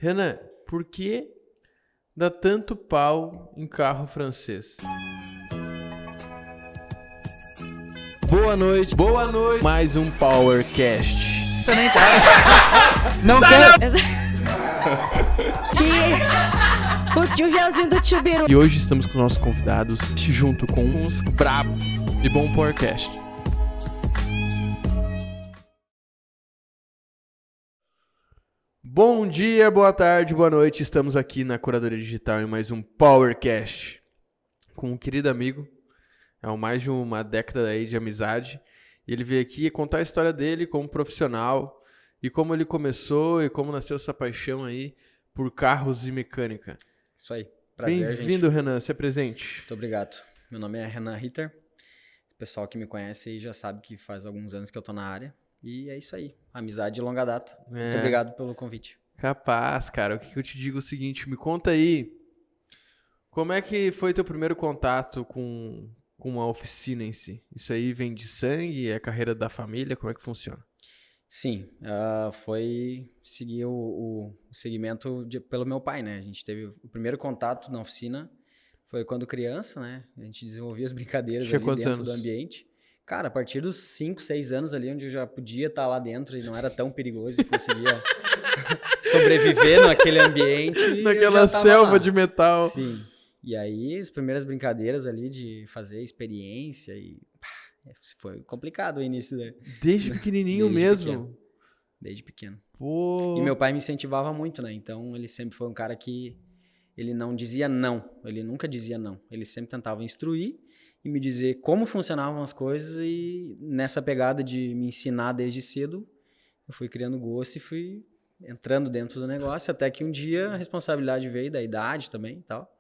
Renan, por que dá tanto pau em carro francês? Boa noite, mais um PowerCast. Também pode. Não quero. Curtiu o gelzinho do Tibiru. E hoje estamos com nossos convidados, junto com uns brabos de bom PowerCast. Bom dia, boa tarde, boa noite. Estamos aqui na Curadoria Digital em mais um PowerCast com um querido amigo. Há mais de uma década aí de amizade. E ele veio aqui contar a história dele como profissional e como ele começou e como nasceu essa paixão aí por carros e mecânica. Isso aí. Prazer, Bem-vindo, gente. Renan. Se apresente. Muito obrigado. Meu nome é Renan Ritter. O pessoal que me conhece aí já sabe que faz alguns anos que eu tô na área. E é isso aí. Amizade de longa data. Muito obrigado pelo convite. Capaz, cara. O que eu te digo é o seguinte. Me conta aí. Como é que foi teu primeiro contato com a oficina em si? Isso aí vem de sangue? É carreira da família? Como é que funciona? Sim. Foi seguir o segmento pelo meu pai, né? A gente teve o primeiro contato na oficina. Foi quando criança, né? A gente desenvolvia as brincadeiras ali dentro do ambiente. Cara, a partir dos 5, 6 anos ali, onde eu já podia estar lá dentro e não era tão perigoso e conseguia sobreviver naquele ambiente. Naquela selva de metal. Sim. E aí, as primeiras brincadeiras ali de fazer experiência e... foi complicado o início. Desde pequenininho mesmo? Desde pequeno. Pô. E meu pai me incentivava muito, né? Então, ele sempre foi um cara que... ele não dizia não. Ele nunca dizia não. Ele sempre tentava instruir e me dizer como funcionavam as coisas, e nessa pegada de me ensinar desde cedo, eu fui criando gosto e fui entrando dentro do negócio, até que um dia a responsabilidade veio da idade também e tal.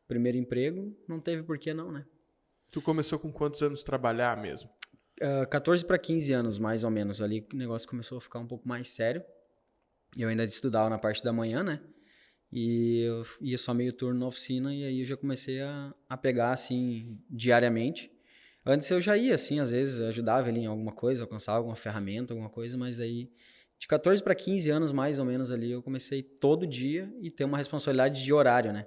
Primeiro emprego, não teve por que não, né? Tu começou com quantos anos trabalhar mesmo? 14 para 15 anos, mais ou menos. Ali o negócio começou a ficar um pouco mais sério. Eu ainda estudava na parte da manhã, né? E eu ia só meio turno na oficina, e aí eu já comecei a pegar, assim, diariamente. Antes eu já ia, assim, às vezes ajudava ele em alguma coisa, alcançava alguma ferramenta, alguma coisa, mas aí de 14 para 15 anos, mais ou menos, ali, eu comecei todo dia e ter uma responsabilidade de horário, né?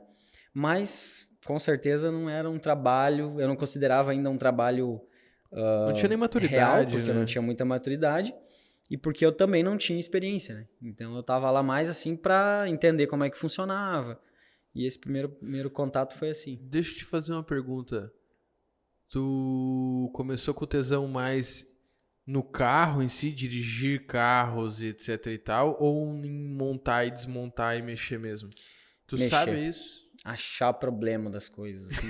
Mas, com certeza, não era um trabalho, eu não considerava ainda um trabalho não tinha nem maturidade, real, porque né? eu não tinha muita maturidade. E porque eu também não tinha experiência, né? Então eu tava lá mais assim para entender como é que funcionava. E esse primeiro contato foi assim. Deixa eu te fazer uma pergunta. Tu começou com tesão mais no carro em si, dirigir carros e etc e tal, ou em montar e desmontar e mexer mesmo? Tu sabe isso? Achar problema das coisas, assim,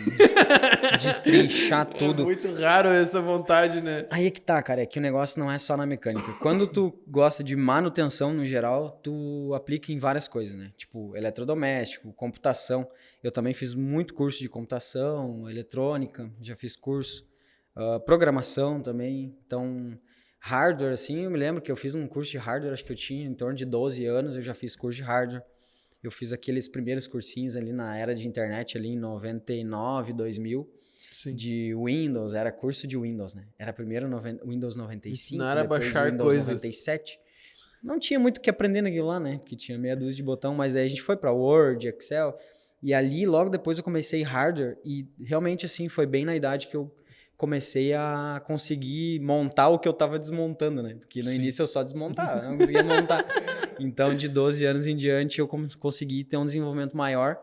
destrinchar tudo. É muito raro essa vontade, né? Aí é que tá, cara, é que o negócio não é só na mecânica. Quando tu gosta de manutenção no geral, tu aplica em várias coisas, né? Tipo, eletrodoméstico, computação. Eu também fiz muito curso de computação, eletrônica, já fiz curso, programação também. Então, hardware, assim, eu me lembro que eu fiz um curso de hardware, acho que eu tinha em torno de 12 anos, eu já fiz curso de hardware. Eu fiz aqueles primeiros cursinhos ali na era de internet, ali em 99, 2000, Sim. De Windows, era curso de Windows, né? Era primeiro Windows 95, não era depois baixar Windows coisas. 97. Não tinha muito o que aprender naquilo lá, né? Porque tinha meia dúzia de botão, mas aí a gente foi para Word, Excel, e ali logo depois eu comecei hardware, e realmente assim, foi bem na idade que eu comecei a conseguir montar o que eu tava desmontando, né? Porque no início eu só desmontava, não conseguia montar. Então, de 12 anos em diante, eu consegui ter um desenvolvimento maior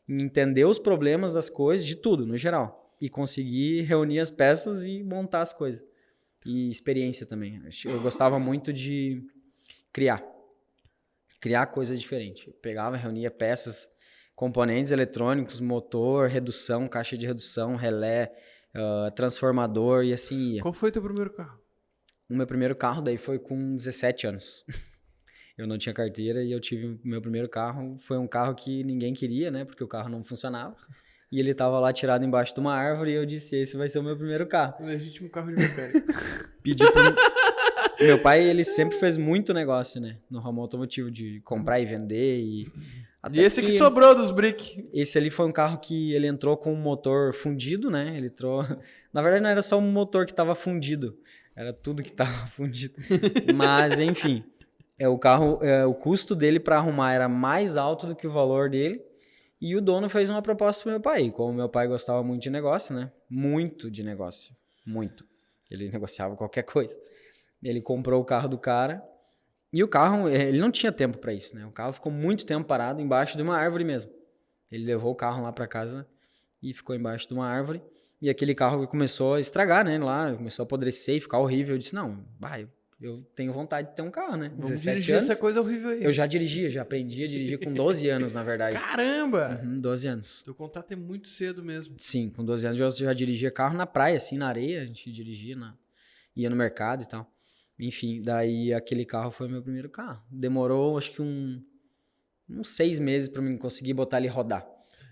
em entender os problemas das coisas, de tudo, no geral. E conseguir reunir as peças e montar as coisas. E experiência também. Eu gostava muito de criar coisas diferentes. Eu pegava, reunia peças, componentes eletrônicos, motor, redução, caixa de redução, relé, transformador e assim ia. Qual foi teu primeiro carro? O meu primeiro carro daí foi com 17 anos. Eu não tinha carteira e eu tive o meu primeiro carro. Foi um carro que ninguém queria, né? Porque o carro não funcionava. E ele tava lá tirado embaixo de uma árvore e eu disse, esse vai ser o meu primeiro carro. Um legítimo carro de mecânico. Pedi Meu pai, ele sempre fez muito negócio, né? No ramo automotivo, de comprar e vender. E esse que sobrou dos brick? Esse ali foi um carro que ele entrou com um motor fundido, né? Ele entrou... Na verdade, não era só um motor que tava fundido. Era tudo que tava fundido. Mas, enfim... O carro, o custo dele para arrumar era mais alto do que o valor dele. E o dono fez uma proposta pro meu pai. Como meu pai gostava muito de negócio, né? Muito de negócio. Muito. Ele negociava qualquer coisa. Ele comprou o carro do cara. E o carro, ele não tinha tempo para isso, né? O carro ficou muito tempo parado embaixo de uma árvore mesmo. Ele levou o carro lá para casa e ficou embaixo de uma árvore. E aquele carro começou a estragar, né? Lá, começou a apodrecer e ficar horrível. Eu disse, não, eu tenho vontade de ter um carro, né? Vamos 17 dirigir anos. essa coisa horrível aí. Eu já dirigia, já aprendi a dirigir com 12 anos, na verdade. Caramba! 12 anos. Teu contato é muito cedo mesmo. Sim, com 12 anos eu já dirigia carro na praia, assim, na areia. A gente dirigia, ia no mercado e tal. Enfim, daí aquele carro foi meu primeiro carro. Demorou, acho que uns 6 meses pra mim conseguir botar ele rodar.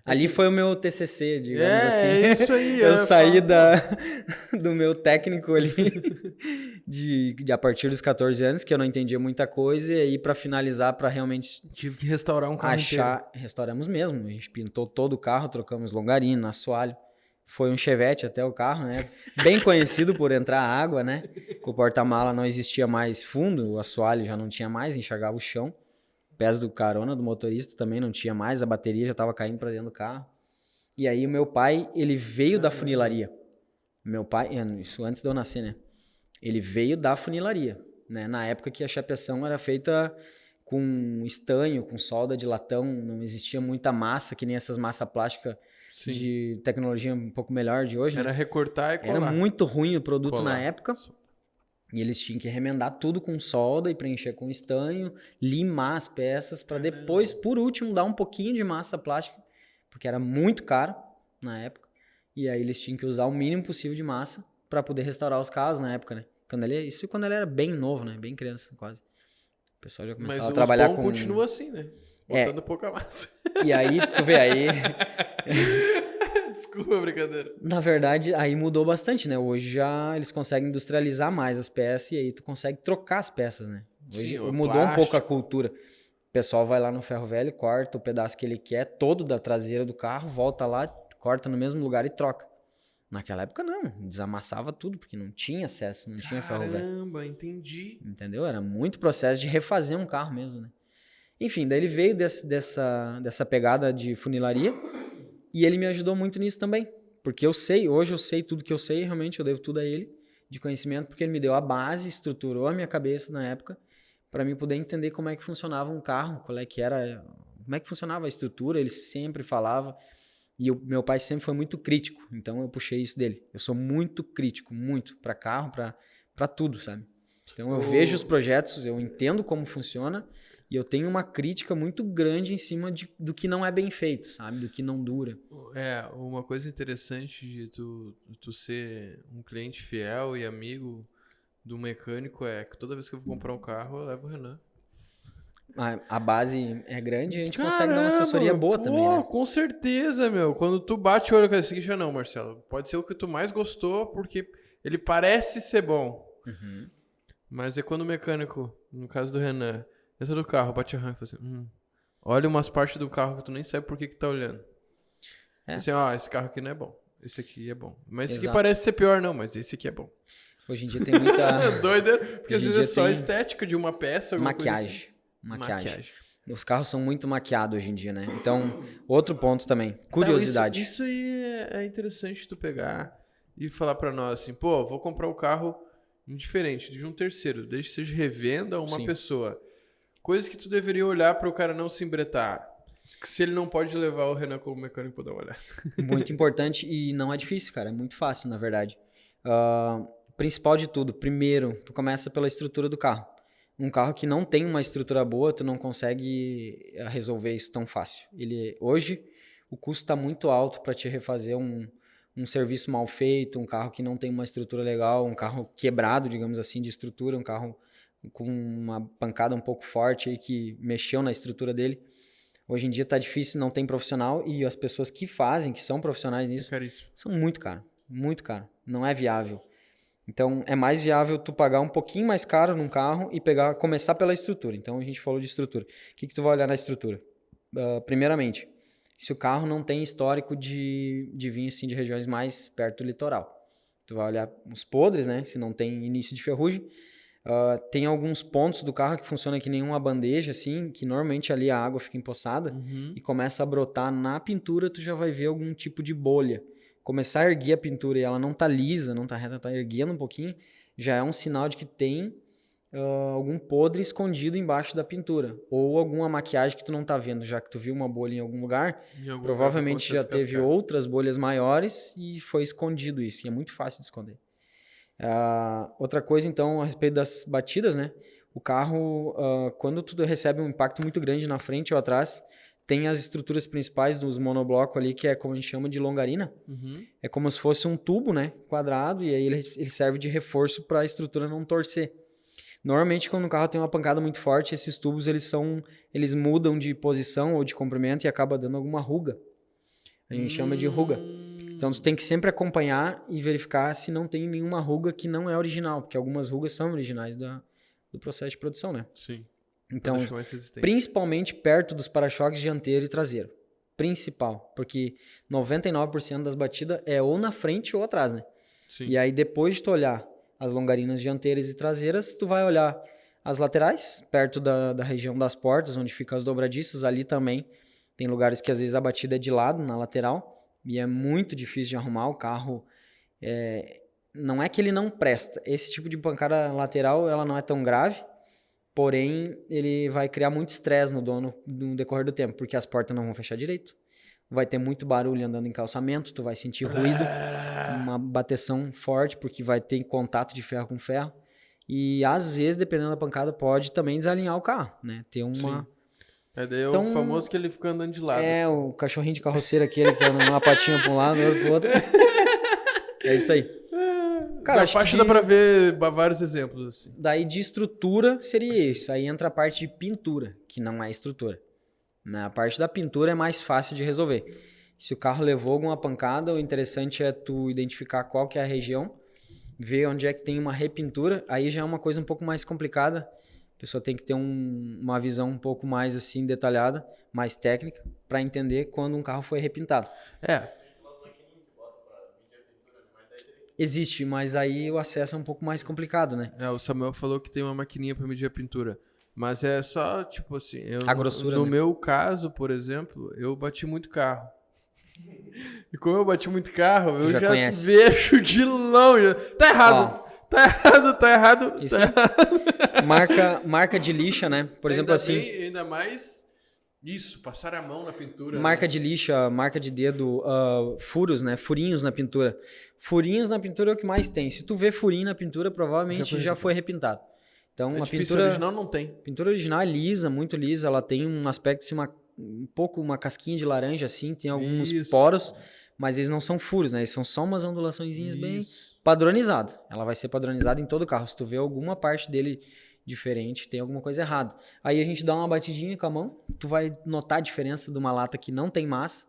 Ali foi o meu TCC, digamos assim. É isso aí. Eu saí do meu técnico ali de a partir dos 14 anos, que eu não entendia muita coisa, e aí pra finalizar, pra realmente Tive que restaurar um carro inteiro. Restauramos mesmo. A gente pintou todo o carro, trocamos longarina, assoalho. Foi um Chevette até o carro, né? Bem conhecido por entrar água, né? O porta-mala não existia mais fundo, o assoalho já não tinha mais, enxergava o chão. O pés do carona, do motorista também não tinha mais, a bateria já estava caindo para dentro do carro. E aí o meu pai, ele veio da funilaria. Meu pai, isso antes de eu nascer, né? Ele veio da funilaria, né? Na época que a chapeação era feita com estanho, com solda de latão, não existia muita massa, que nem essas massas plásticas de tecnologia um pouco melhor de hoje. Era né? recortar e colar. Era muito ruim o produto na época. E eles tinham que remendar tudo com solda e preencher com estanho, limar as peças para depois, por último, dar um pouquinho de massa plástica, porque era muito caro na época. E aí eles tinham que usar o mínimo possível de massa para poder restaurar os carros na época, né? Isso quando ele era bem novo, né? Bem criança, quase. O pessoal já começava a trabalhar com... Mas continua assim, né? Botando pouca massa. E aí, tu vê, aí... Desculpa a brincadeira. Na verdade, aí mudou bastante, né? Hoje já eles conseguem industrializar mais as peças e aí tu consegue trocar as peças, né? Hoje mudou um pouco a cultura. O pessoal vai lá no ferro velho, corta o pedaço que ele quer, todo da traseira do carro, volta lá, corta no mesmo lugar e troca. Naquela época não, desamassava tudo, porque não tinha acesso, não tinha ferro velho. Caramba, entendi. Entendeu? Era muito processo de refazer um carro mesmo, né? Enfim, daí ele veio dessa pegada de funilaria e ele me ajudou muito nisso também. Porque hoje eu sei tudo que eu sei, realmente eu devo tudo a ele, de conhecimento, porque ele me deu a base, estruturou a minha cabeça na época, para mim poder entender como é que funcionava um carro, como é que funcionava a estrutura, ele sempre falava. E meu pai sempre foi muito crítico, então eu puxei isso dele. Eu sou muito crítico, muito, para carro, para tudo, sabe? Então eu vejo os projetos, eu entendo como funciona e eu tenho uma crítica muito grande em cima do que não é bem feito, sabe? Do que não dura. Uma coisa interessante de tu ser um cliente fiel e amigo do mecânico é que toda vez que eu vou comprar um carro, eu levo o Renan. A base é grande e a gente consegue dar uma assessoria boa também, né? Com certeza, meu. Quando tu bate o olho com esse aqui, já não, Marcelo. Pode ser o que tu mais gostou, porque ele parece ser bom. Uhum. Mas é quando o mecânico, no caso do Renan, entra no carro, bate a arranca e fala assim, olha umas partes do carro que tu nem sabe por que tá olhando. Assim, esse carro aqui não é bom. Esse aqui é bom. Mas esse aqui parece ser pior, não, mas esse aqui é bom. Hoje em dia tem muita... Doido, porque às vezes é só estética de uma peça. Maquiagem. Os carros são muito maquiados hoje em dia, né? Então, outro ponto também, curiosidade. Isso aí é interessante tu pegar e falar pra nós assim, pô, vou comprar o carro indiferente de um terceiro, desde que seja revenda a uma pessoa. Coisas que tu deveria olhar para o cara não se embretar. Se ele não pode levar o Renan como mecânico pra dar uma olhada. Muito importante e não é difícil, cara. É muito fácil, na verdade. Principal de tudo, primeiro, tu começa pela estrutura do carro. Um carro que não tem uma estrutura boa, tu não consegue resolver isso tão fácil. Hoje, o custo está muito alto para te refazer um serviço mal feito, um carro que não tem uma estrutura legal, um carro quebrado, digamos assim, de estrutura, um carro com uma pancada um pouco forte aí que mexeu na estrutura dele. Hoje em dia tá difícil, não tem profissional e as pessoas que fazem, que são profissionais nisso, são muito caro, não é viável. Então é mais viável tu pagar um pouquinho mais caro num carro e começar pela estrutura. Então a gente falou de estrutura. O que tu vai olhar na estrutura? Primeiramente, se o carro não tem histórico de vir assim de regiões mais perto do litoral. Tu vai olhar os podres, né? Se não tem início de ferrugem. Tem alguns pontos do carro que funcionam que nem uma bandeja, assim, que normalmente ali a água fica empoçada e começa a brotar na pintura, tu já vai ver algum tipo de bolha. Começar a erguer a pintura e ela não tá lisa, não tá reta, tá erguendo um pouquinho, já é um sinal de que tem algum podre escondido embaixo da pintura. Ou alguma maquiagem que tu não tá vendo, já que tu viu uma bolha em algum lugar, provavelmente já teve outras bolhas maiores e foi escondido isso. E é muito fácil de esconder. Outra coisa, então, a respeito das batidas, né? O carro, quando tu recebe um impacto muito grande na frente ou atrás, tem as estruturas principais dos monoblocos ali, que é como a gente chama de longarina. É como se fosse um tubo, né? Quadrado, e aí ele serve de reforço para a estrutura não torcer. Normalmente, quando o carro tem uma pancada muito forte, esses tubos eles mudam de posição ou de comprimento e acaba dando alguma ruga. A gente chama de ruga. Então, tu tem que sempre acompanhar e verificar se não tem nenhuma ruga que não é original, porque algumas rugas são originais do processo de produção, né? Sim. Então, principalmente perto dos para-choques dianteiro e traseiro. Principal, porque 99% das batidas é ou na frente ou atrás, né? Sim. E aí, depois de tu olhar as longarinas dianteiras e traseiras, tu vai olhar as laterais, perto da região das portas, onde ficam as dobradiças. Ali também tem lugares que às vezes a batida é de lado, na lateral, e é muito difícil de arrumar. O carro, não é que ele não presta. Esse tipo de pancada lateral, ela não é tão grave, porém, ele vai criar muito estresse no dono no decorrer do tempo, porque as portas não vão fechar direito. Vai ter muito barulho andando em calçamento, tu vai sentir ruído, uma bateção forte, porque vai ter contato de ferro com ferro. E às vezes, dependendo da pancada, pode também desalinhar o carro, né? Ter uma... Sim. Daí então, o famoso que ele fica andando de lado. Assim. O cachorrinho de carroceiro aquele que anda uma patinha pra um lado, outra pro outro. É isso aí. Cara, na faixa dá pra ver vários exemplos. Assim. Daí de estrutura seria isso. Aí entra a parte de pintura, que não é estrutura. A parte da pintura é mais fácil de resolver. Se o carro levou alguma pancada, o interessante é tu identificar qual que é a região, ver onde é que tem uma repintura. Aí já é uma coisa um pouco mais complicada. A pessoa tem que ter uma visão um pouco mais assim detalhada, mais técnica, para entender quando um carro foi repintado. Existe, mas aí o acesso é um pouco mais complicado, né? O Samuel falou que tem uma maquininha para medir a pintura. Mas é só, tipo assim... a grossura, no né? meu caso, por exemplo, eu bati muito carro. E como eu bati muito carro, eu já vejo de longe. Tá errado! Tá errado! Isso marca de lixa, né? Por exemplo, assim... Ainda mais... Isso, passar a mão na pintura. Marca de lixa, marca de dedo, furos, né? Furinhos na pintura. Furinhos na pintura é o que mais tem. Se tu vê furinho na pintura, provavelmente já foi repintado. Então, a pintura original não tem. Pintura original é lisa, muito lisa. Ela tem um aspecto assim, uma casquinha de laranja, assim. Tem alguns poros, mas eles não são furos, né? Eles são só umas ondulaçõezinhas bem padronizadas. Ela vai ser padronizada em todo o carro. Se tu vê alguma parte dele diferente, tem alguma coisa errada. Aí a gente dá uma batidinha com a mão, tu vai notar a diferença de uma lata que não tem massa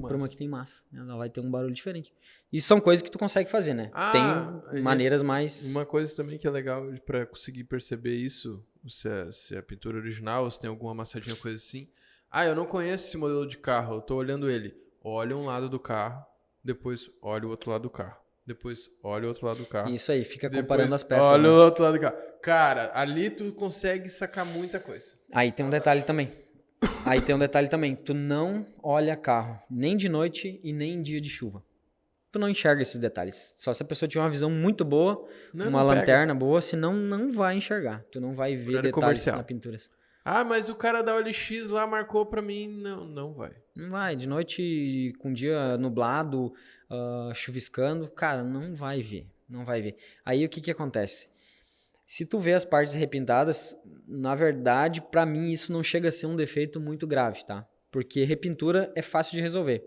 para uma que tem massa. Ela vai ter um barulho diferente. Isso são coisas que tu consegue fazer, né? Tem maneiras mais... Uma coisa também que é legal para conseguir perceber isso, se é a pintura original, se tem alguma amassadinha, coisa assim. Eu não conheço esse modelo de carro, eu tô olhando ele. Olha um lado do carro, depois olha o outro lado do carro. Depois olha o outro lado do carro. Isso aí, fica comparando as peças. Olha o outro lado do carro. Cara, ali tu consegue sacar muita coisa. Aí tem um detalhe também. Tu não olha carro, nem de noite e nem em dia de chuva. Tu não enxerga esses detalhes. Só se a pessoa tiver uma visão muito boa, uma lanterna boa, senão não vai enxergar. Tu não vai ver detalhes na pintura. Mas o cara da OLX lá marcou pra mim. Não vai. Não vai. De noite, com dia nublado, chuviscando, cara, não vai ver. Não vai ver. Aí o que acontece? Se tu vê as partes repintadas, na verdade, pra mim isso não chega a ser um defeito muito grave, tá? Porque repintura é fácil de resolver.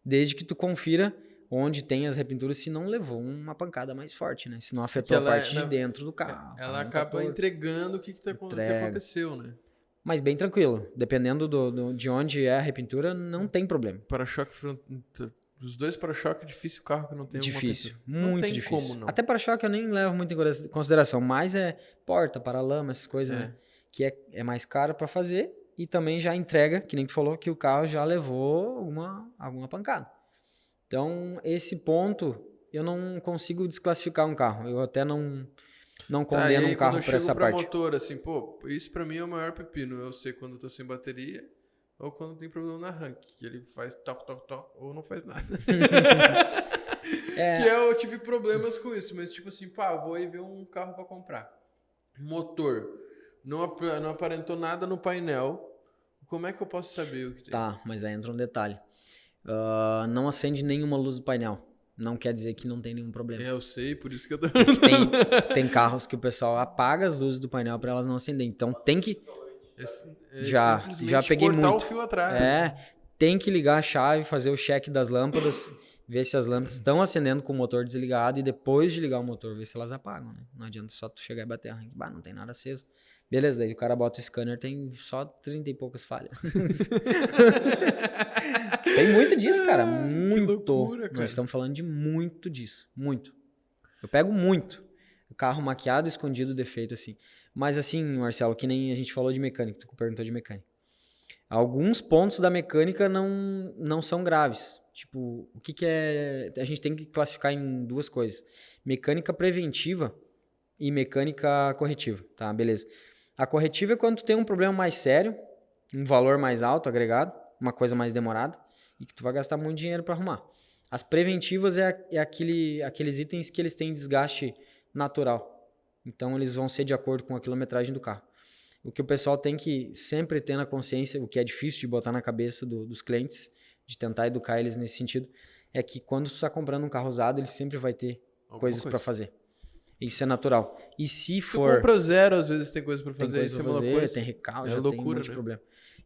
Desde que tu confira onde tem as repinturas, se não levou uma pancada mais forte, né? Se não afetou a parte de dentro do carro. Ela acaba entregando o que aconteceu, né? Mas bem tranquilo. Dependendo de onde é a repintura, não tem problema. Para-choque os dois para-choque, difícil o carro que não tem difícil, muito não tem difícil. Como, não. Até para-choque eu nem levo muito em consideração, mas é porta, para-lama, essas coisas, né? Que é mais caro para fazer e também já entrega, que nem tu falou, que o carro já levou alguma pancada. Então, esse ponto, eu não consigo desclassificar um carro. Eu até não não Tá, e condeno aí, um carro quando eu por essa chego pra parte. motor, assim, pô, isso pra mim é o maior pepino. Eu sei quando eu tô sem bateria ou quando tem problema na arranque, que ele faz toc, toc, toc, ou não faz nada. Que eu tive problemas com isso, mas tipo assim, pá, eu vou aí ver um carro pra comprar. Motor, não aparentou nada no painel. Como é que eu posso saber o que tem? Tá, mas aí entra um detalhe. Não acende nenhuma luz do painel. Não quer dizer que não tem nenhum problema. Eu sei, por isso que eu tô... Tem carros que o pessoal apaga as luzes do painel para elas não acenderem. Então tem que... Já simplesmente peguei cortar muito. o fio atrás. Tem que ligar a chave, fazer o check das lâmpadas, ver se as lâmpadas estão acendendo com o motor desligado e depois de ligar o motor, ver se elas apagam, né? Não adianta só tu chegar e bater a arranque. Não tem nada aceso. Beleza, daí o cara bota o scanner, tem só 30 e poucas falhas. Tem muito disso, cara. Muito. loucura, cara. Nós estamos falando de muito disso. Muito. Eu pego muito. O carro maquiado, escondido, defeito, assim. Mas assim, Marcelo, que nem a gente falou de mecânica, tu perguntou de mecânica. Alguns pontos da mecânica não são graves. Tipo, o que é... A gente tem que classificar em duas coisas. Mecânica preventiva e mecânica corretiva, tá? Beleza. A corretiva é quando tu tem um problema mais sério, um valor mais alto agregado, uma coisa mais demorada, e que tu vai gastar muito dinheiro para arrumar. As preventivas é aqueles itens que eles têm desgaste natural. Então, eles vão ser de acordo com a quilometragem do carro. O que o pessoal tem que sempre ter na consciência, o que é difícil de botar na cabeça dos clientes, de tentar educar eles nesse sentido, é que quando tu está comprando um carro usado, ele sempre vai ter coisas para fazer. Isso é natural. E se for... Tu compra zero, às vezes tem coisa pra fazer. Tem coisa pra fazer, tem recalque, já loucura, tem um monte de né? problema.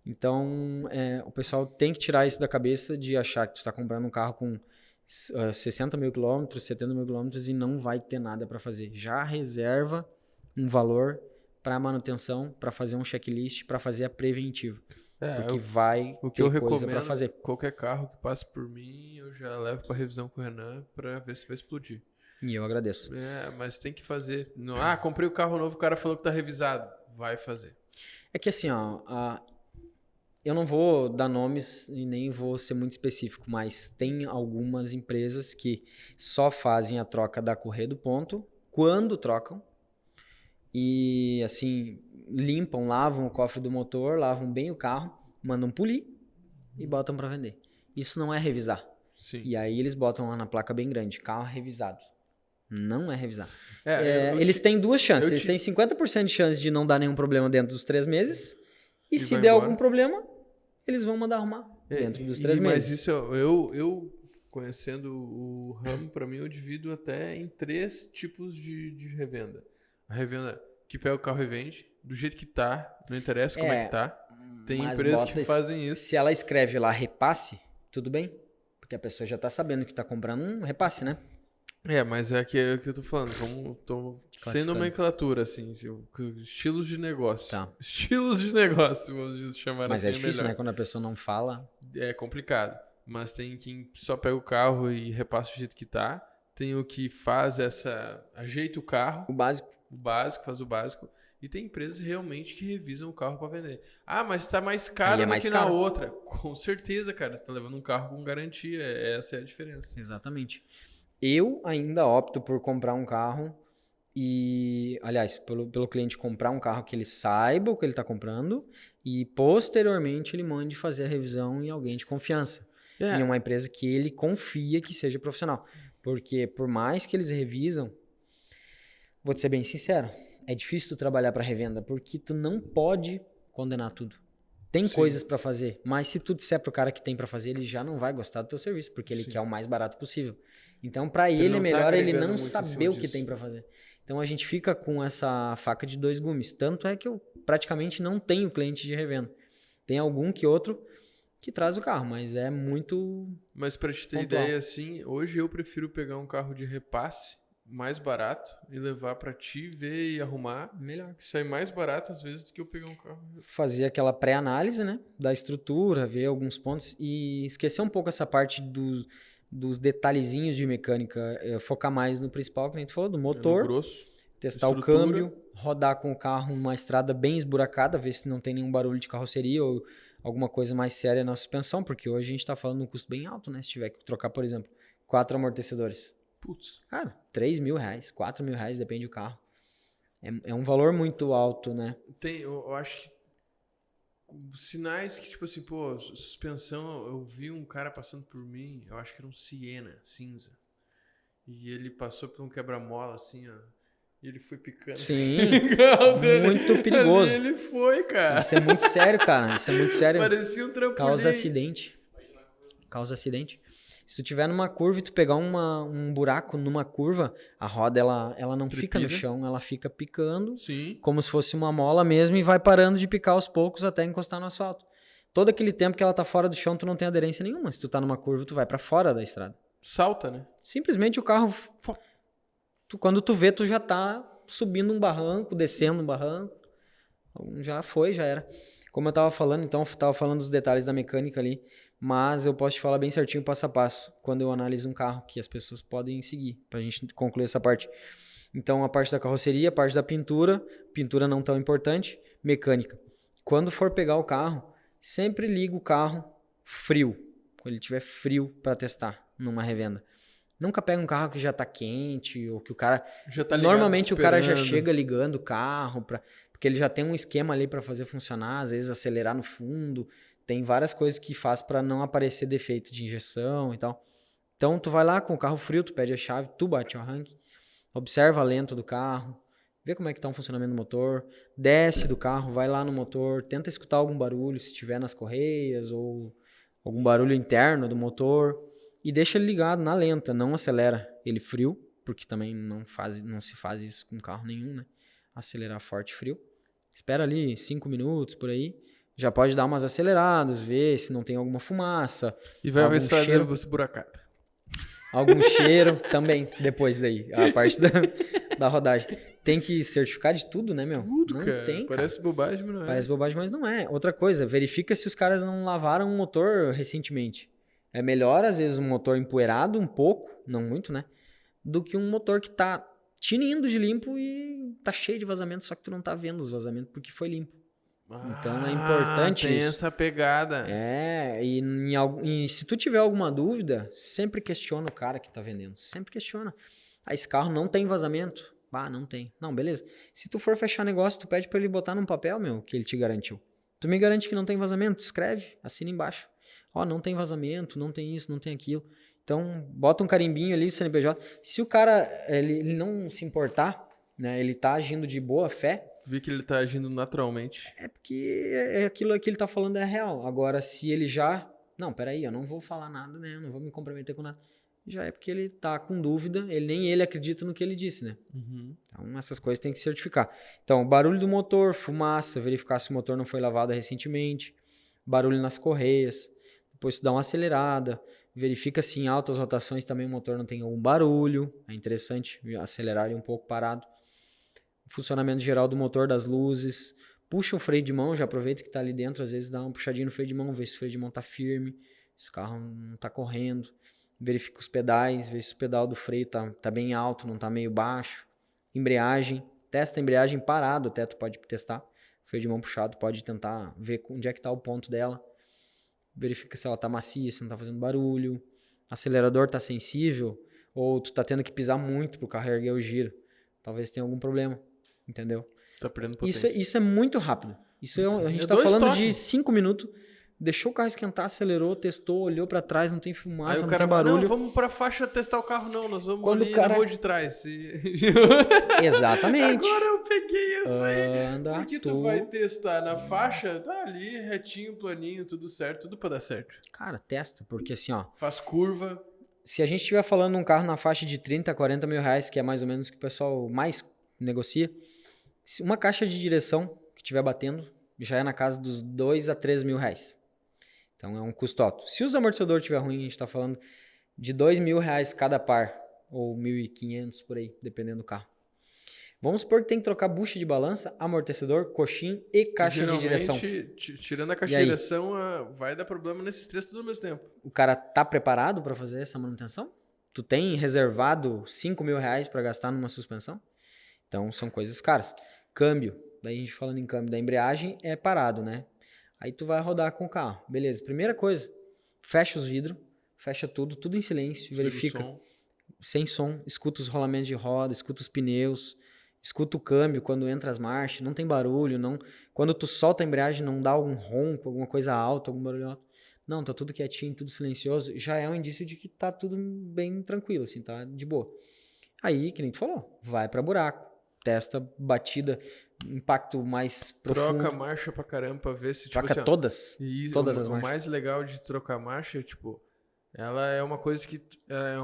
Então, o pessoal tem que tirar isso da cabeça de achar que tu está comprando um carro com 60 mil quilômetros, 70 mil quilômetros e não vai ter nada para fazer. Já reserva um valor para manutenção, para fazer um checklist, para fazer a preventiva. Porque vai o que ter eu coisa recomendo, para fazer. qualquer carro que passe por mim, eu já levo pra revisão com o Renan pra ver se vai explodir. E eu agradeço. Mas tem que fazer. Comprei o carro novo, o cara falou que tá revisado. Vai fazer. É que assim, eu não vou dar nomes e nem vou ser muito específico, mas tem algumas empresas que só fazem a troca da correia do ponto quando trocam e assim limpam, lavam o cofre do motor, lavam bem o carro, mandam polir e botam para vender. Isso não é revisar. Sim. E aí eles botam lá na placa bem grande, carro revisado. Não é revisar. Eles têm duas chances. Eles têm 50% de chance de não dar nenhum problema dentro dos 3 meses. E se der algum problema, eles vão mandar arrumar dentro dos 3 meses. Mas isso, eu conhecendo o ramo, pra mim, eu divido até em 3 tipos de revenda. A revenda que pega o carro e vende, do jeito que tá, não interessa como é que tá. Tem empresas que fazem isso. Se ela escreve lá repasse, tudo bem. Porque a pessoa já tá sabendo que tá comprando um repasse, né? Mas é que eu tô falando, como tô sem nomenclatura, assim, estilos de negócio. Tá. Estilos de negócio, vamos chamar Mas assim. é difícil, né? Quando a pessoa não fala. É complicado. Mas tem quem só pega o carro e repassa do jeito que tá. Tem o que faz ajeita o carro. O básico. Faz o básico. E tem empresas realmente que revisam o carro para vender. Mas tá mais caro do que na outra. Com certeza, cara. Você tá levando um carro com garantia. Essa é a diferença. Exatamente. Eu ainda opto por comprar um carro e, aliás, pelo cliente comprar um carro que ele saiba o que ele está comprando e posteriormente ele mande fazer a revisão em alguém de confiança. Em uma empresa que ele confia que seja profissional. Porque por mais que eles revisam, vou te ser bem sincero, é difícil tu trabalhar para revenda porque tu não pode condenar tudo. Tem coisas para fazer, mas se tu disser pro cara que tem para fazer, ele já não vai gostar do teu serviço, porque ele quer o mais barato possível. Então, para ele é melhor ele não saber o que tem para fazer. Então, a gente fica com essa faca de 2 gumes. Tanto é que eu praticamente não tenho cliente de revenda. Tem algum que outro que traz o carro, mas é muito... Mas para te ter ideia, assim, hoje eu prefiro pegar um carro de repasse mais barato e levar para ti ver e arrumar. Melhor. Que sai mais barato às vezes do que eu pegar um carro. Fazer aquela pré-análise, né? Da estrutura, ver alguns pontos e esquecer um pouco essa parte dos detalhezinhos de mecânica, focar mais no principal, que a gente falou, do motor, grosso, testar o câmbio, rodar com o carro numa estrada bem esburacada, ver se não tem nenhum barulho de carroceria ou alguma coisa mais séria na suspensão, porque hoje a gente está falando de um custo bem alto, né? Se tiver que trocar, por exemplo, 4 amortecedores. Putz. Cara, 3 mil reais, 4 mil reais, depende do carro. É um valor muito alto, né? Eu acho que sinais que, tipo assim, pô, suspensão, eu vi um cara passando por mim, eu acho que era um Siena, cinza. E ele passou por um quebra-mola, assim, ó. E ele foi picando. Sim, Legal, muito perigoso. Ali ele foi, cara. Isso é muito sério, cara. Isso é muito sério. Parecia um trampolim. Causa acidente. Causa acidente. Se tu tiver numa curva e tu pegar um buraco numa curva, a roda ela não fica no Tripida. chão, ela fica picando Sim. como se fosse uma mola mesmo e vai parando de picar aos poucos até encostar no asfalto. Todo aquele tempo que ela tá fora do chão, tu não tem aderência nenhuma. Se tu tá numa curva, tu vai pra fora da estrada. Salta, né? Simplesmente o carro, quando tu vê, tu já tá subindo um barranco, descendo um barranco. Já foi, já era. Como eu tava falando, então, eu tava falando dos detalhes da mecânica ali, mas eu posso te falar bem certinho, passo a passo, quando eu analiso um carro, que as pessoas podem seguir, pra gente concluir essa parte. Então, a parte da carroceria, a parte da pintura não tão importante, mecânica. Quando for pegar o carro, sempre liga o carro frio, quando ele tiver frio para testar numa revenda. Nunca pega um carro que já tá quente, ou que o cara... Já tá ligado, Normalmente o cara já esperando. chega ligando o carro, porque ele já tem um esquema ali para fazer funcionar, às vezes acelerar no fundo, tem várias coisas que faz para não aparecer defeito de injeção e tal. Então tu vai lá com o carro frio, tu pede a chave, tu bate o arranque, observa a lenta do carro, vê como é que tá o funcionamento do motor, desce do carro, vai lá no motor, tenta escutar algum barulho, se tiver nas correias ou algum barulho interno do motor e deixa ele ligado na lenta, não acelera ele frio, porque também não se faz isso com carro nenhum, né? Acelerar forte frio. Espera ali 5 minutos por aí, já pode dar umas aceleradas, ver se não tem alguma fumaça, E vai ver algum se tá cheiro. dando esburacada. Algum cheiro também, depois daí. A parte da rodagem. Tem que certificar de tudo, né, meu? Tudo, não cara. tem, cara. Parece bobagem, mas não é. Parece bobagem, mas não é. Outra coisa, verifica se os caras não lavaram o motor recentemente. É melhor, às vezes, um motor empoeirado um pouco, não muito, né? Do que um motor que tá tinindo de limpo e tá cheio de vazamento, só que tu não tá vendo os vazamentos porque foi limpo. Então é importante tem isso. essa pegada. E se tu tiver alguma dúvida, sempre questiona o cara que tá vendendo. Sempre questiona. Ah, esse carro não tem vazamento? Ah, não tem. Não, beleza. Se tu for fechar negócio, tu pede pra ele botar num papel, meu, que ele te garantiu. Tu me garante que não tem vazamento? Escreve, assina embaixo. Ó, não tem vazamento, não tem isso, não tem aquilo. Então, bota um carimbinho ali, CNPJ. Se o cara, ele não se importar, né, ele tá agindo de boa fé, Vi que ele tá agindo naturalmente. é porque aquilo que ele tá falando é real. Agora, se ele já... Não, peraí, eu não vou falar nada, né? Eu não vou me comprometer com nada. Já é porque ele tá com dúvida. Nem ele acredita no que ele disse, né? Uhum. Então, essas coisas tem que certificar. Então, barulho do motor, fumaça, verificar se o motor não foi lavado recentemente. Barulho nas correias. Depois tu dá uma acelerada. Verifica se em altas rotações também o motor não tem algum barulho. É interessante acelerar ele um pouco parado. Funcionamento geral do motor, das luzes, puxa o freio de mão, já aproveita que tá ali dentro, às vezes dá uma puxadinha no freio de mão, vê se o freio de mão tá firme, se o carro não tá correndo, verifica os pedais, vê se o pedal do freio tá bem alto, não tá meio baixo, embreagem, testa a embreagem parado, até tu pode testar, freio de mão puxado, pode tentar ver onde é que tá o ponto dela, verifica se ela tá macia, se não tá fazendo barulho, acelerador tá sensível, ou tu tá tendo que pisar muito pro carro erguer o giro, talvez tenha algum problema. Entendeu? Tá perdendo potência. Isso é muito rápido. A gente tá dois falando toques. de 5 minutos. Deixou o carro esquentar, acelerou, testou, olhou pra trás, não tem Aí fumaça, o não cara tem fala, barulho. não, vamos pra faixa testar o carro, não. Nós vamos Quando ali o cara- na rua de trás. Exatamente. Agora eu peguei essa aí. Anda, Porque tu vai testar na faixa, tá ali, retinho, planinho, tudo certo, tudo pra dar certo. Cara, testa, porque assim, ó, Faz curva. se a gente estiver falando num carro na faixa de 30, 40 mil reais, que é mais ou menos o que o pessoal mais negocia, se uma caixa de direção que estiver batendo, já é na casa dos 2 a 3 mil reais. Então é um custo alto. Se os amortecedores estiver ruim, a gente está falando de 2 mil reais cada par, ou 1.500 por aí, dependendo do carro. Vamos supor que tem que trocar bucha de balança, amortecedor, coxim e caixa de direção. Tirando a caixa E de aí? direção, vai dar problema nesses três tudo ao mesmo tempo. O cara tá preparado para fazer essa manutenção? Tu tem reservado 5 mil reais para gastar numa suspensão? Então são coisas caras. Câmbio, daí a gente falando em câmbio da embreagem, é parado, né? Aí tu vai rodar com o carro. Beleza, primeira coisa, fecha os vidros, fecha tudo em silêncio, Desliga o verifica. som. Sem som, escuta os rolamentos de roda, escuta os pneus, Escuta o câmbio quando entra as marchas, não tem barulho, não. Quando tu solta a embreagem, não dá algum ronco, alguma coisa alta, algum barulho alto. Não, tá tudo quietinho, tudo silencioso. Já é um indício de que tá tudo bem tranquilo, assim, tá de boa. Aí, que nem tu falou, vai pra buraco, testa batida, impacto mais profundo. Troca a marcha pra caramba pra ver se, tipo Troca assim, ó, todas e as o marchas. mais legal de trocar marcha, tipo, ela é uma coisa que é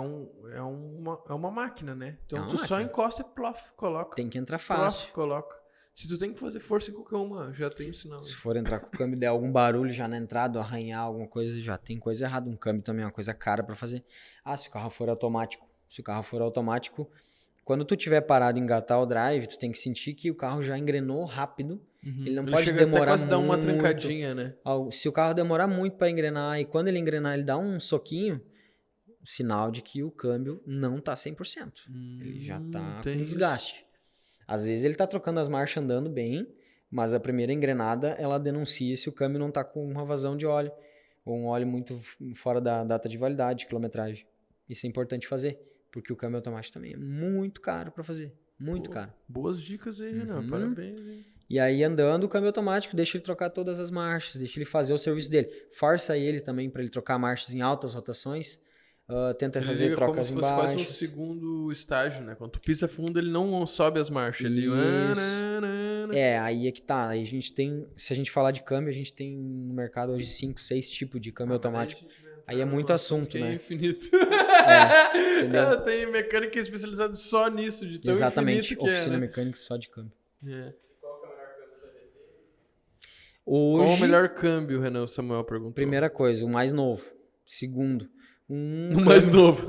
uma máquina, né? Então É uma tu só máquina. encosta e plof, coloca. Tem que entrar Plof, fácil. coloca. Se tu tem que fazer força em qualquer uma, já tem o sinal. Se for entrar com o câmbio e der algum barulho já na entrada, arranhar alguma coisa, já tem coisa errada. Um câmbio também é uma coisa cara pra fazer. Ah, se o carro for automático. Se o carro for automático, quando tu tiver parado e engatar o drive, tu tem que sentir que o carro já engrenou rápido. Ele não pode chega demorar até quase dar uma muito. trancadinha, né? Se o carro demorar muito para engrenar e quando ele engrenar ele dá um soquinho, sinal de que o câmbio não tá 100%. Ele já tá tem com desgaste. Às vezes ele tá trocando as marchas andando bem, mas a primeira engrenada ela denuncia se o câmbio não tá com uma vazão de óleo ou um óleo muito fora da data de validade, quilometragem. Isso é importante fazer, porque o câmbio automático também é muito caro para fazer, muito caro. Boas dicas aí, Renan. Parabéns, hein? E aí, andando, o câmbio automático, deixa ele trocar todas as marchas, deixa ele fazer o serviço dele. Força ele também para ele trocar marchas em altas rotações. Tenta Ele fazer liga trocas como se fosse quase um embaixo. segundo estágio, né? Quando tu pisa fundo, ele não sobe as marchas. Ele... Aí é que tá. Aí a gente tem, se a gente falar de câmbio, a gente tem no mercado hoje 5, 6 tipos de câmbio automático. Aí é muito assunto, né? É infinito. Entendeu? Tem mecânica especializada só nisso, de tão Exatamente, infinito que oficina é, né? mecânica só de câmbio. É. Hoje, Qual o melhor câmbio, Renan? O Samuel perguntou. primeira coisa, o mais novo. Segundo, O mais novo.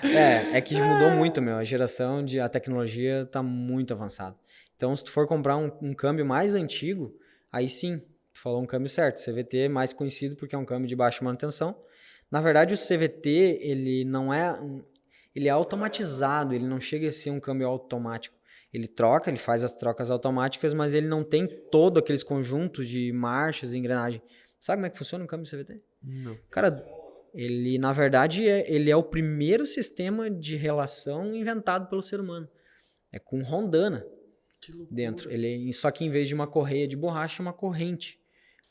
É que mudou muito, meu. A tecnologia tá muito avançada. Então, se tu for comprar um câmbio mais antigo, aí sim, tu falou um câmbio certo. CVT é mais conhecido porque é um câmbio de baixa manutenção. Na verdade, o CVT, ele não é... Ele é automatizado, ele não chega a ser um câmbio automático. Ele faz as trocas automáticas, mas ele não tem todo aqueles conjuntos de marchas e engrenagem. Sabe como é que funciona um câmbio CVT? Não. Cara, ele, na verdade, ele é o primeiro sistema de relação inventado pelo ser humano. É com rondana dentro. Só que em vez de uma correia de borracha, é uma corrente.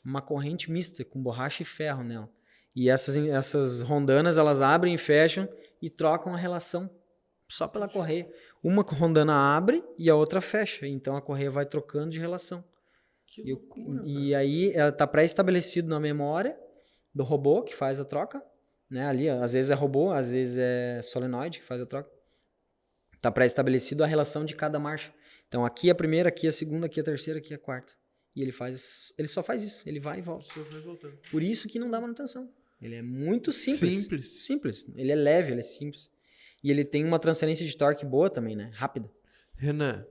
Uma corrente mista, com borracha e ferro nela. E essas rondanas, elas abrem e fecham e trocam a relação só pela correia. Uma rondana abre e a outra fecha. Então a correia vai trocando de relação. Que loucura, E aí ela está pré-estabelecido na memória do robô que faz a troca, né? Ali, às vezes é robô, às vezes é solenoide que faz a troca. Está pré-estabelecido a relação de cada marcha. Então aqui é a primeira, aqui é a segunda, aqui é a terceira, aqui é a quarta. E ele só faz isso, ele vai e volta. Só vai voltando. Por isso que não dá manutenção. Ele é muito simples. Simples. Ele é leve, ele é simples. E ele tem uma transferência de torque boa também, né? Rápida. Renan,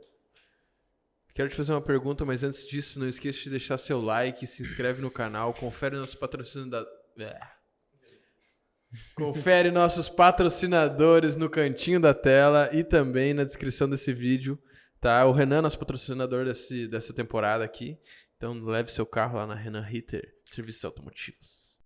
quero te fazer uma pergunta, mas antes disso, não esqueça de deixar seu like, se inscreve no canal, confere nossos patrocinadores. Confere nossos patrocinadores no cantinho da tela e também na descrição desse vídeo, tá? O Renan é nosso patrocinador dessa temporada aqui. Então leve seu carro lá na Renan Ritter, serviços automotivos.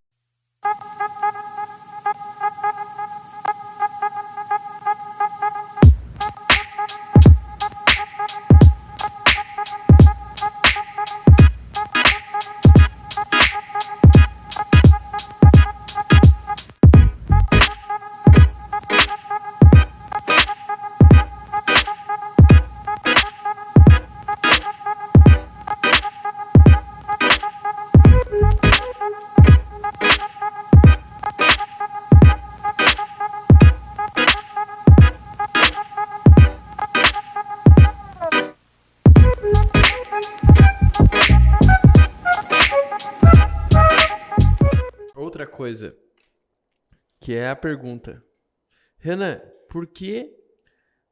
Outra coisa, que é a pergunta. Renan, por que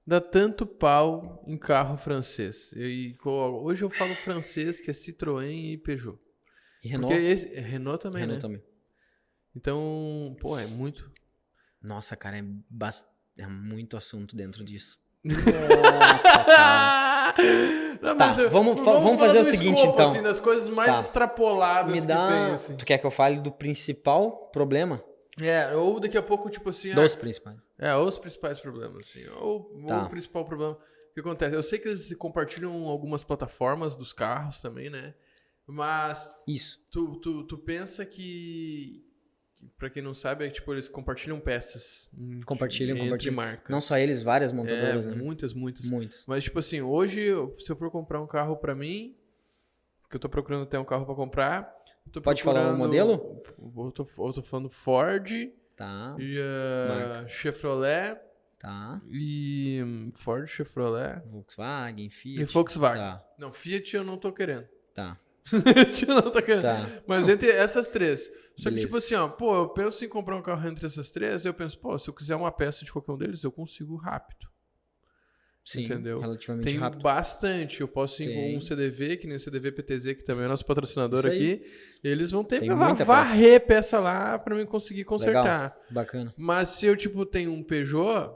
dá tanto pau em carro francês? Hoje eu falo francês, que é Citroën e Peugeot. E Renault? Porque Renault também, Renault né? também. Então, pô, é muito. Nossa, cara, é muito assunto dentro disso. Nossa, cara. Não, Tá, mas vamos falar fazer o do seguinte, escopo, então. assim, das coisas mais Tá. extrapoladas Me que dá. tem, assim. Tu quer que eu fale do principal problema? Ou daqui a pouco, tipo assim... Dos principais. Os principais problemas, assim. Ou Tá. o principal problema. que acontece? Eu sei que eles compartilham algumas plataformas dos carros também, né? Mas Isso. tu pensa que pra quem não sabe, é que tipo, eles compartilham peças. Compartilham. Entre marcas. Não só eles, várias montadoras, né? Muitas. Muitas. Mas, tipo assim, hoje, se eu for comprar um carro pra mim, que eu tô procurando ter um carro pra comprar... Pode falar o modelo? Eu tô falando Ford Tá. e Chevrolet Tá. e... Ford, Chevrolet Volkswagen, Fiat. e Volkswagen. Tá. Não, Fiat eu não tô querendo. Tá. Fiat eu não tô querendo. Tá. Mas entre essas três. Só que, Beleza. tipo assim, ó, pô, eu penso em comprar um carro entre essas três, eu penso, pô, se eu quiser uma peça de qualquer um deles, eu consigo rápido. Sim, Entendeu? relativamente Tem rápido. bastante. Eu posso ir com Tem. um CDV, que nem o CDV PTZ, que também é nosso patrocinador Isso aí. aqui. Eles vão ter Tem que muita varrer peça lá pra mim conseguir consertar. Legal. Bacana. Mas se eu, tipo, tenho um Peugeot,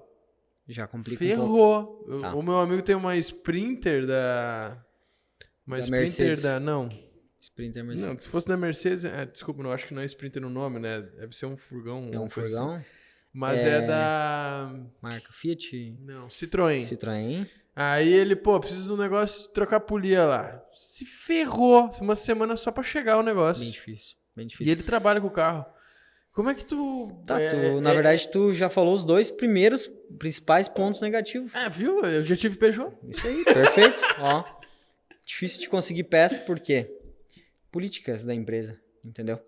Já complica um ferrou. Tá. O meu amigo tem uma Sprinter da... Uma Da Sprinter Mercedes. da... Não. Sprinter Mercedes. Não, se fosse da Mercedes... desculpa, não acho que não é Sprinter no nome, né? Deve ser um furgão. É um uma coisa assim. furgão. Mas é da... Marca Fiat. Não, Citroën. Citroën. Aí ele, pô, preciso de um negócio de trocar polia lá. Se ferrou. Uma semana só pra chegar o negócio. Bem difícil. Bem E difícil. ele trabalha com o carro. Como é que tu... Tá, na verdade, tu já falou os dois primeiros principais pontos negativos. Viu? Eu já tive Peugeot. Isso aí, perfeito. Ó, difícil de conseguir peça, por quê? Políticas da empresa, entendeu?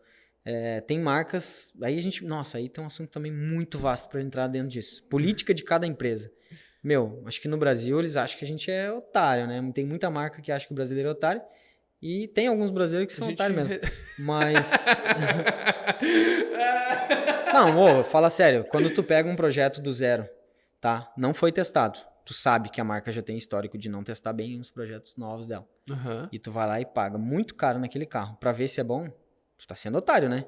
Tem marcas, aí a gente, nossa, aí tem um assunto também muito vasto para entrar dentro disso. Política de cada empresa. Meu, acho que no Brasil eles acham que a gente é otário, né? Tem muita marca que acha que o brasileiro é otário e tem alguns brasileiros que são otários mesmo. Mas... Não, fala sério, quando tu pega um projeto do zero, tá? Não foi testado. Tu sabe que a marca já tem histórico de não testar bem os projetos novos dela. Aham. E tu vai lá e paga muito caro naquele carro pra ver se é bom, tu tá sendo otário, né?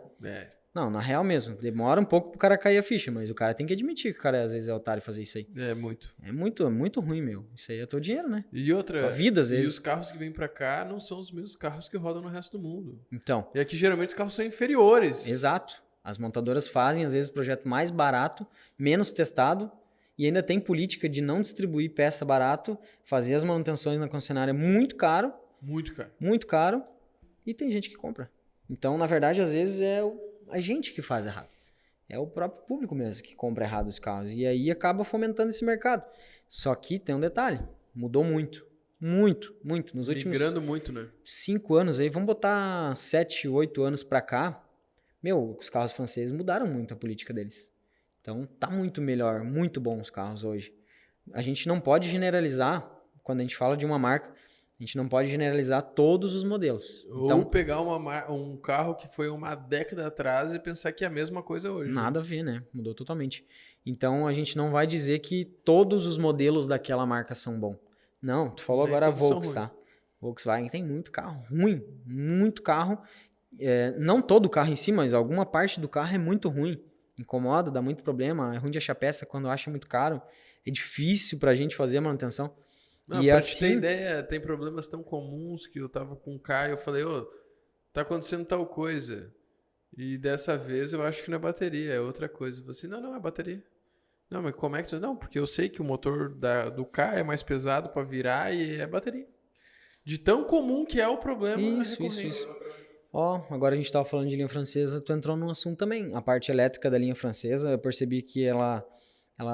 Não, na real mesmo. Demora um pouco pro cara cair a ficha, mas o cara tem que admitir que o cara às vezes é otário fazer isso aí. Muito. É muito ruim, meu. Isso aí é teu dinheiro, né? E outra... A vida, às E vezes. os carros que vêm pra cá não são os mesmos carros que rodam no resto do mundo. Então, E aqui, geralmente, os carros são inferiores. exato. As montadoras fazem, às vezes, projeto mais barato, menos testado, e ainda tem política de não distribuir peça barato, fazer as manutenções na concessionária muito caro, Muito caro. e tem gente que compra. Então, na verdade, às vezes é a gente que faz errado. É o próprio público mesmo que compra errado os carros. E aí acaba fomentando esse mercado. Só que tem um detalhe, mudou muito. Muito. Nos últimos Migrando muito, né? 5 anos aí, vamos botar 7, 8 anos pra cá, meu, os carros franceses mudaram muito a política deles. Então, tá muito melhor, muito bom os carros hoje. A gente não pode generalizar, quando a gente fala de uma marca, a gente não pode generalizar todos os modelos. Ou Então, pegar um carro que foi uma década atrás e pensar que é a mesma coisa hoje. nada a ver, né? Mudou totalmente. Então, a gente não vai dizer que todos os modelos daquela marca são bons. Não, tu falou Nem agora a todos são Volks, tá? Volkswagen tem muito carro ruim, muito carro. Não todo o carro em si, mas alguma parte do carro é muito ruim. Incomoda, dá muito problema, é ruim de achar peça quando acha muito caro. É difícil pra gente fazer a manutenção. Não, E pra assim, te ter ideia, tem problemas tão comuns que eu tava com o Caio, eu falei, tá acontecendo tal coisa. E dessa vez eu acho que não é bateria, é outra coisa. Eu falei assim, não, é bateria. Não, mas como é que tu... Não, porque eu sei que o motor do Caio é mais pesado pra virar e é bateria. De tão comum que é o problema. Isso. Ó, agora a gente tava falando de linha francesa, tu entrou num assunto também. A parte elétrica da linha francesa, eu percebi que ela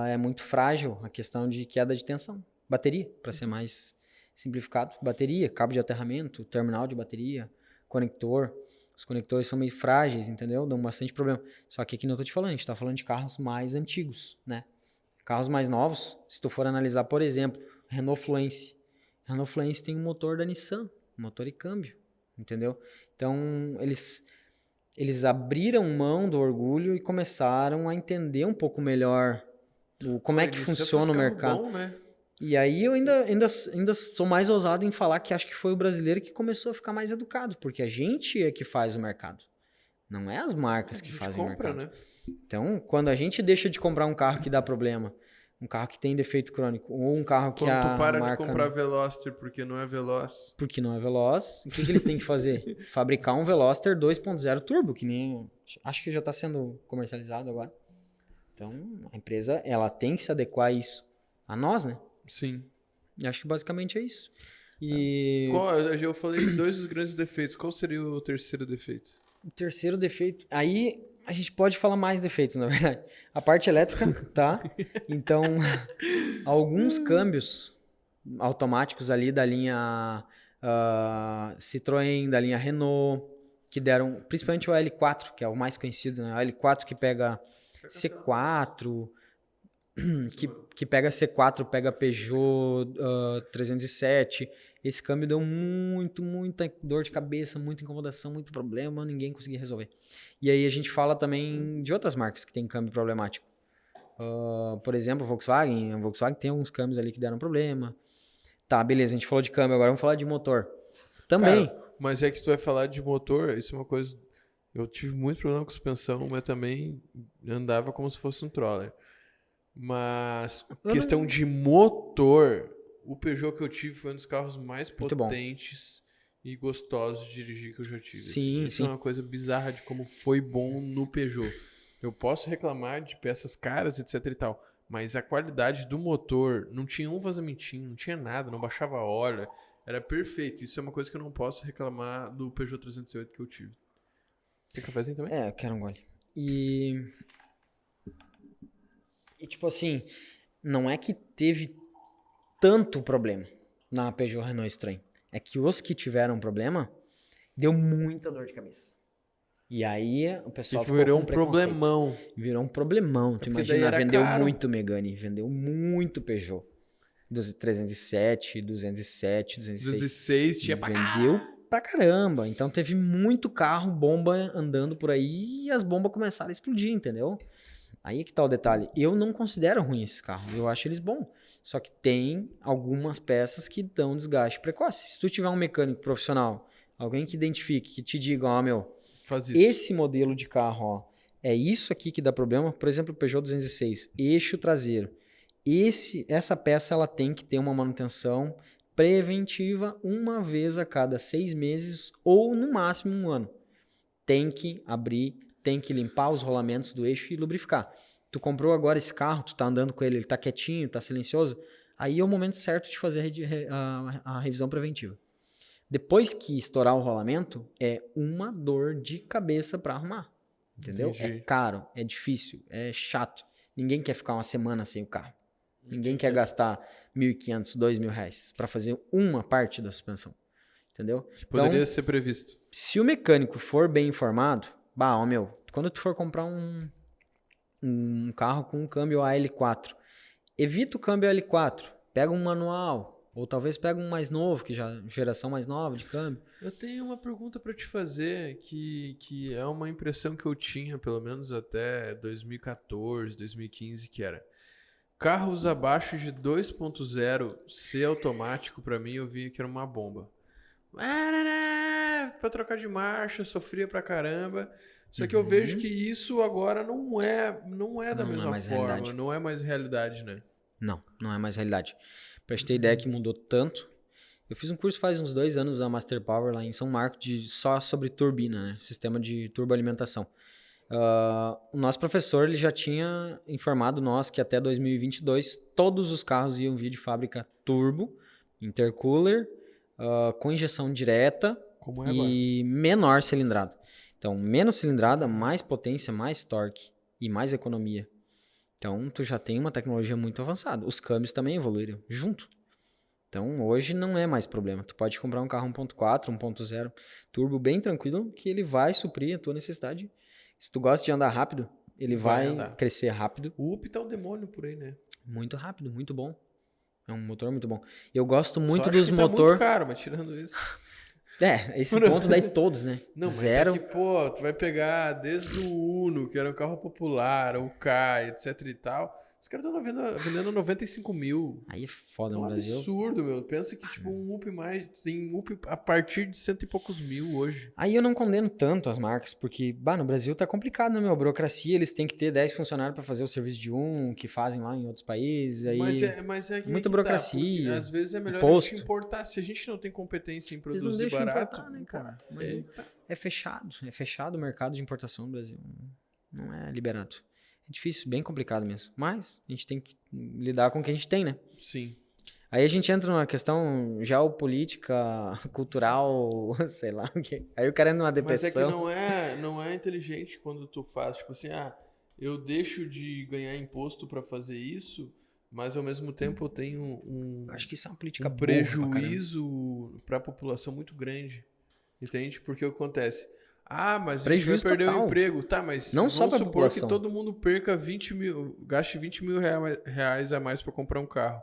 é muito frágil, a questão de queda de tensão. Bateria, para ser mais simplificado. Bateria, cabo de aterramento, terminal de bateria, conector. Os conectores são meio frágeis, entendeu? Dão bastante problema. Só que aqui não tô te falando, a gente tá falando de carros mais antigos, né? Carros mais novos, se tu for analisar, por exemplo, Renault Fluence. Renault Fluence tem um motor da Nissan, motor e câmbio, entendeu? Então, eles abriram mão do orgulho e começaram a entender um pouco melhor como é que funciona o mercado. Bom, né? E aí eu ainda sou mais ousado em falar que acho que foi o brasileiro que começou a ficar mais educado, porque a gente é que faz o mercado. Não é as marcas que fazem o mercado. Né? Então, quando a gente deixa de comprar um carro que dá problema, um carro que tem defeito crônico, ou um carro que Quando tu para marca... de comprar Veloster porque não é veloz. Porque não é veloz, o que eles têm que fazer? Fabricar um Veloster 2.0 turbo, que nem... Acho que já está sendo comercializado agora. Então, a empresa, ela tem que se adequar a isso. A nós, né? Sim. E acho que basicamente é isso. E Eu falei dois dos grandes defeitos. Qual seria o terceiro defeito? o terceiro defeito... Aí a gente pode falar mais defeitos, na verdade. A parte elétrica, tá? Então, alguns câmbios automáticos ali da linha Citroën, da linha Renault, que deram... Principalmente o L4, que é o mais conhecido, né? O L4 que pega C4... Que pega C4, pega Peugeot 307. Esse câmbio deu muita dor de cabeça, muita incomodação, muito problema, ninguém conseguia resolver. E aí a gente fala também de outras marcas que tem câmbio problemático. Por exemplo, a Volkswagen tem alguns câmbios ali que deram problema. Tá, beleza, a gente falou de câmbio, agora vamos falar de motor. Também. Cara, mas é que tu vai falar de motor, isso é uma coisa... Eu tive muito problema com suspensão, mas também andava como se fosse um troller. Mas, questão de motor, o Peugeot que eu tive foi um dos carros mais potentes e gostosos de dirigir que eu já tive. Sim, Isso é uma coisa bizarra de como foi bom no Peugeot. Eu posso reclamar de peças caras, etc e tal, mas a qualidade do motor, não tinha um vazamentinho, não tinha nada, não baixava óleo, era perfeito. Isso é uma coisa que eu não posso reclamar do Peugeot 308 que eu tive. Tem cafezinho também? Eu quero um gole. E tipo assim, não é que teve tanto problema na Peugeot Renault Citroën. É que os que tiveram problema, deu muita dor de cabeça. E aí o pessoal ficou virou com um problemão. Virou um problemão. Tu imagina, vendeu muito Megane, vendeu muito Peugeot. 307, 206. 206 tinha vendeu pra caramba. Então teve muito carro, bomba andando por aí e as bombas começaram a explodir, entendeu? Aí que tá o detalhe. Eu não considero ruim esses carros. Eu acho eles bons. Só que tem algumas peças que dão desgaste precoce. Se tu tiver um mecânico profissional, alguém que identifique, que te diga, faz isso. Esse modelo de carro, é isso aqui que dá problema. Por exemplo, o Peugeot 206, eixo traseiro. Essa peça ela tem que ter uma manutenção preventiva uma vez a cada 6 meses ou no máximo 1 ano. Tem que abrir, tem que limpar os rolamentos do eixo e lubrificar. Tu comprou agora esse carro, tu tá andando com ele, ele tá quietinho, tá silencioso, aí é o momento certo de fazer a revisão preventiva. Depois que estourar o rolamento, é uma dor de cabeça para arrumar. Entendeu? Entendi. É caro, é difícil, é chato. Ninguém quer ficar uma semana sem o carro. Ninguém quer gastar R$1.500, R$2.000 para fazer uma parte da suspensão. Entendeu? Poderia ser previsto. Se o mecânico for bem informado, quando tu for comprar um carro com um câmbio AL4, evita o câmbio AL4, pega um manual, ou talvez pega um mais novo, que já geração mais nova de câmbio. Eu tenho uma pergunta para te fazer, que é uma impressão que eu tinha, pelo menos até 2014, 2015, que era carros abaixo de 2.0 ser automático, para mim, eu via que era uma bomba. Pra trocar de marcha, sofria pra caramba. Só que eu vejo que isso agora não é da mesma forma. Realidade. Não é mais realidade, né? Não é mais realidade. Pra te ter ideia que mudou tanto. Eu fiz um curso faz uns 2 anos da Master Power lá em São Marcos só sobre turbina, né? Sistema de turboalimentação. O nosso professor ele já tinha informado nós que até 2022 todos os carros iam vir de fábrica turbo, intercooler, com injeção direta e menor cilindrada. Então, menos cilindrada, mais potência, mais torque e mais economia. Então, tu já tem uma tecnologia muito avançada. Os câmbios também evoluíram junto. Então, hoje não é mais problema. Tu pode comprar um carro 1.4, 1.0 turbo bem tranquilo que ele vai suprir a tua necessidade. Se tu gosta de andar rápido, ele vai crescer rápido. O UP tá um demônio por aí, né? Muito rápido, muito bom. É um motor muito bom. Eu gosto muito Só dos acho que motores. Tá muito caro, mas tirando isso. Esse ponto daí todos, né? Não, mas Zero. é que, tu vai pegar desde o Uno, que era um carro popular, o K, etc e tal. Os caras estão vendendo 95 mil. Aí é foda no É um Brasil. absurdo, meu. Pensa que, um UP tem UP a partir de 100 e poucos mil hoje. Aí eu não condeno tanto as marcas, porque, no Brasil tá complicado, né, meu? Burocracia, eles têm que ter 10 funcionários para fazer o serviço de que fazem lá em outros países. Aí Mas é que muita burocracia. Às vezes é melhor imposto. a gente importar. Se a gente não tem competência em Eles não produzir deixam barato... importar, né, cara? Mas é fechado o mercado de importação no Brasil. Não é liberado. É difícil, bem complicado mesmo. Mas a gente tem que lidar com o que a gente tem, né? Sim. Aí a gente entra numa questão geopolítica, cultural, sei lá o quê. Aí o cara entra numa Mas é que depressão. não é inteligente quando tu faz, tipo assim, eu deixo de ganhar imposto pra fazer isso, mas ao mesmo tempo eu tenho Acho que isso é uma política um burra pra caramba. prejuízo pra população muito grande. Entende? Porque o que acontece? Mas Prejuízo a gente vai perder total. o emprego. Tá, mas Não vamos só pra supor população. que todo mundo perca 20 mil, gaste 20 mil reais a mais pra comprar um carro,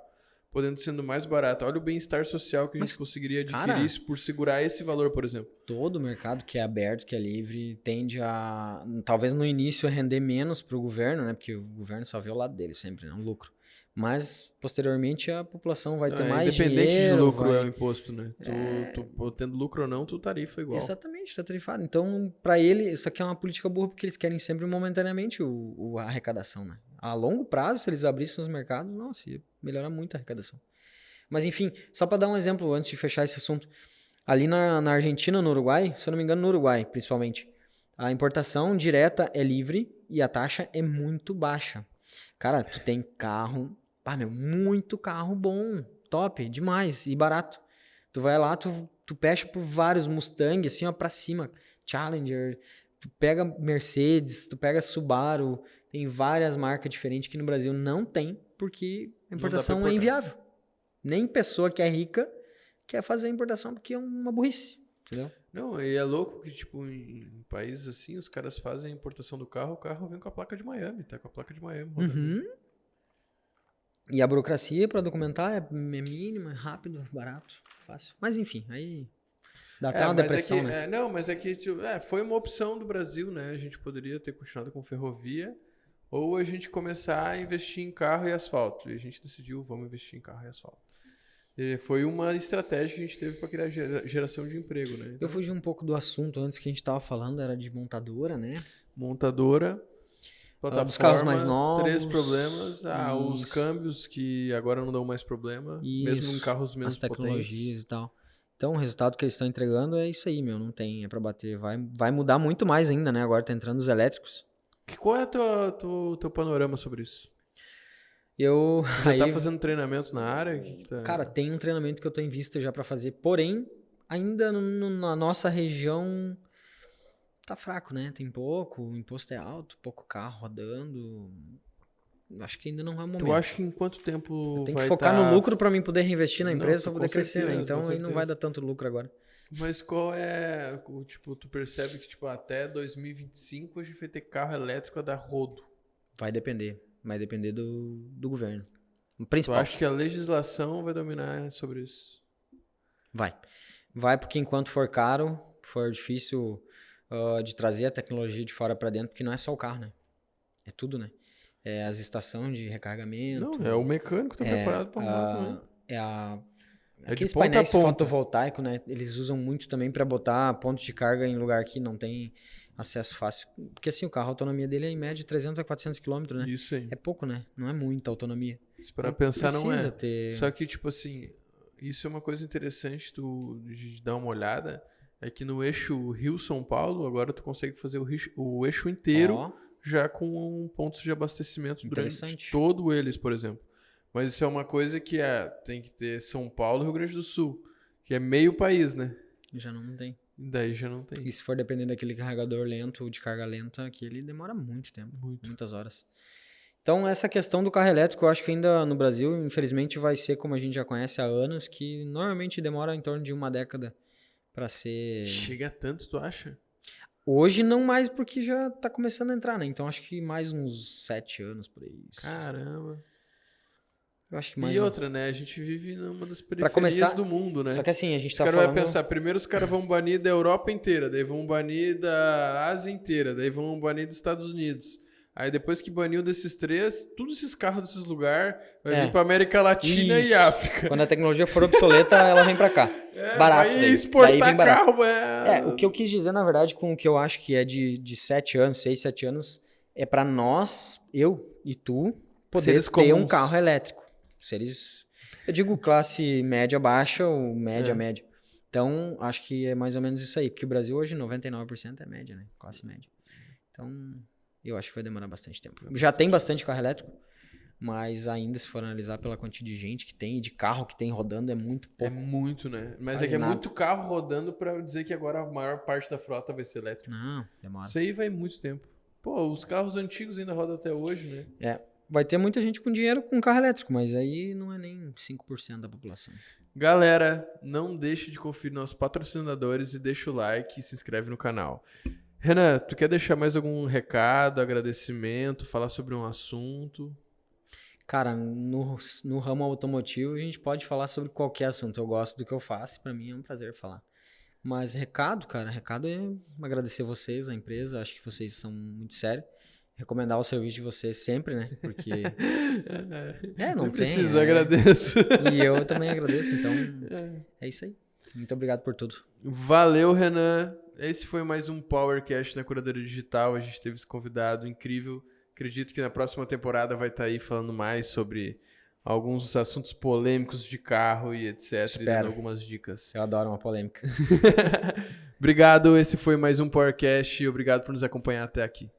podendo sendo mais barato. Olha o bem-estar social que a gente Mas, conseguiria adquirir cara, isso por segurar esse valor, por exemplo. todo mercado que é aberto, que é livre, tende a, talvez no início, render menos pro governo, né? Porque o governo só vê o lado dele sempre, né? O lucro. Mas, posteriormente, a população vai ter mais Independente dinheiro. de lucro vai... é o imposto, né? Tu tendo lucro ou não, tu tarifa igual. Exatamente, tá tarifado. Então, pra ele, isso aqui é uma política burra, porque eles querem sempre momentaneamente a arrecadação, né? A longo prazo, se eles abrissem os mercados, nossa, ia melhorar muito a arrecadação. Mas, enfim, só pra dar um exemplo antes de fechar esse assunto. Ali na Argentina, no Uruguai, se eu não me engano, no Uruguai, principalmente, a importação direta é livre e a taxa é muito baixa. Cara, tu tem carro, muito carro bom, top, demais e barato. Tu vai lá, tu pecha por vários Mustang, assim, ó, pra cima, Challenger, tu pega Mercedes, tu pega Subaru, tem várias marcas diferentes que no Brasil não tem, porque a importação é importar. inviável. Nem pessoa que é rica quer fazer a importação porque é uma burrice, entendeu? Não, e é louco que, tipo, em países assim, os caras fazem a importação do carro, o carro vem com a placa de Miami, tá com a placa de Miami. rodando. E a burocracia para documentar é mínima, é rápido, barato, fácil. Mas enfim, aí dá até uma mas depressão, né? mas é que tipo, foi uma opção do Brasil, né? A gente poderia ter continuado com ferrovia ou a gente começar a investir em carro e asfalto. E a gente decidiu, vamos investir em carro e asfalto. E foi uma estratégia que a gente teve para criar geração de emprego, né? Eu fugi um pouco do assunto antes que a gente tava falando, era de montadora, né? Montadora, plataforma, dos carros mais novos. 3 problemas. Os Isso. câmbios que agora não dão mais problema, mesmo em carros menos as tecnologias potentes. e tal. Então, o resultado que eles estão entregando é isso aí, meu. Não tem, é pra bater. Vai mudar muito mais ainda, né? Agora tá entrando os elétricos. Qual é o teu panorama sobre isso? Eu. Já aí, tá fazendo treinamento na área? Cara, tem um treinamento que eu tô em vista já pra fazer, porém, ainda na nossa região tá fraco, né? Tem pouco, o imposto é alto, pouco carro rodando. Acho que ainda não é o momento. Tu acha que em quanto tempo Tem vai que focar tá... no lucro pra mim poder reinvestir na Não, empresa pra com poder crescer, né? certeza, Então com aí não vai certeza. dar tanto lucro agora. Mas qual é... Tipo, tu percebe que tipo, até 2025 a gente vai ter carro elétrico a dar rodo. Vai depender. Vai depender do governo. O Tu principal. acha que a legislação vai dominar sobre isso? Vai porque enquanto for caro, for difícil de trazer a tecnologia de fora pra dentro, porque não é só o carro, né? É tudo, né? É as estações de recarregamento. Não, é o mecânico que tá preparado pra arrumar também. É de Aqueles ponta a painéis ponta. fotovoltaicos, né? Eles usam muito também para botar pontos de carga em lugar que não tem acesso fácil. Porque assim, o carro, a autonomia dele é em média 300 a 400 km, né? Isso aí. É pouco, né? Não é muita autonomia. Se parar Não pra pensar, não é. precisa ter- Só que, tipo assim, isso é uma coisa interessante de dar uma olhada. É que no eixo Rio-São Paulo, agora tu consegue fazer o eixo inteiro Ó, já com pontos de abastecimento durante Interessante. todo eles, por exemplo. Mas isso é uma coisa que tem que ter São Paulo e Rio Grande do Sul, que é meio país, né? já não tem. E daí já não tem. E se for dependendo daquele carregador lento ou de carga lenta, que ele demora muito tempo. Muitas horas. Então, essa questão do carro elétrico, eu acho que ainda no Brasil, infelizmente, vai ser como a gente já conhece há anos, que normalmente demora em torno de uma década para ser... Chega a tanto, tu acha? Hoje não mais porque já tá começando a entrar, né? Então, acho que mais uns 7 anos por aí. Caramba. Eu acho que mais E um- outra, né? A gente vive numa das Pra periferias começar... do mundo, né? Só que assim, a gente Os tá caras falando... vão pensar, primeiro os caras vão banir da Europa inteira, daí vão banir da Ásia inteira, daí vão banir dos Estados Unidos. Aí depois que baniu desses 3, todos esses carros desses lugares vai vir pra América Latina Isso. e África. Quando a tecnologia for obsoleta, ela vem pra cá. Barato. Vai daí. exportar Daí vem barato. carro, O que eu quis dizer, na verdade, com o que eu acho que é de 7 anos, 6, 7 anos, é pra nós, eu e tu, poder Seres ter um comuns. carro elétrico. Seres, eu digo classe média baixa ou média, É. média. Então, acho que é mais ou menos isso aí, porque o Brasil hoje 99% é média, né? Classe média. Então, eu acho que vai demorar bastante tempo. Já tem bastante carro elétrico, Mas ainda, se for analisar pela quantidade de gente que tem e de carro que tem rodando, é muito É pouco. muito, né? Mas Quase é que é nada. muito carro rodando pra dizer que agora a maior parte da frota vai ser elétrica. Não, demora. Isso aí vai muito tempo. Pô, os carros antigos ainda rodam até hoje, né? Vai ter muita gente com dinheiro com carro elétrico, mas aí não é nem 5% da população. Galera, não deixe de conferir nossos patrocinadores e deixa o like e se inscreve no canal. Renan, tu quer deixar mais algum recado, agradecimento, falar sobre um assunto? Cara, no ramo automotivo a gente pode falar sobre qualquer assunto. Eu gosto do que eu faço e pra mim é um prazer falar. Mas recado, cara, recado é agradecer vocês, a empresa. Acho que vocês são muito sérios. Recomendar o serviço de vocês sempre, né? Porque não Nem tem. preciso, agradeço. E eu também agradeço, então é isso aí. Muito obrigado por tudo. Valeu, Renan. Esse foi mais um Powercast na Curadoria Digital. A gente teve esse convidado incrível. Acredito que na próxima temporada vai estar aí falando mais sobre alguns assuntos polêmicos de carro e etc. E Espero. dando algumas dicas. Eu adoro uma polêmica. Obrigado. Esse foi mais um Powercast. Obrigado por nos acompanhar até aqui.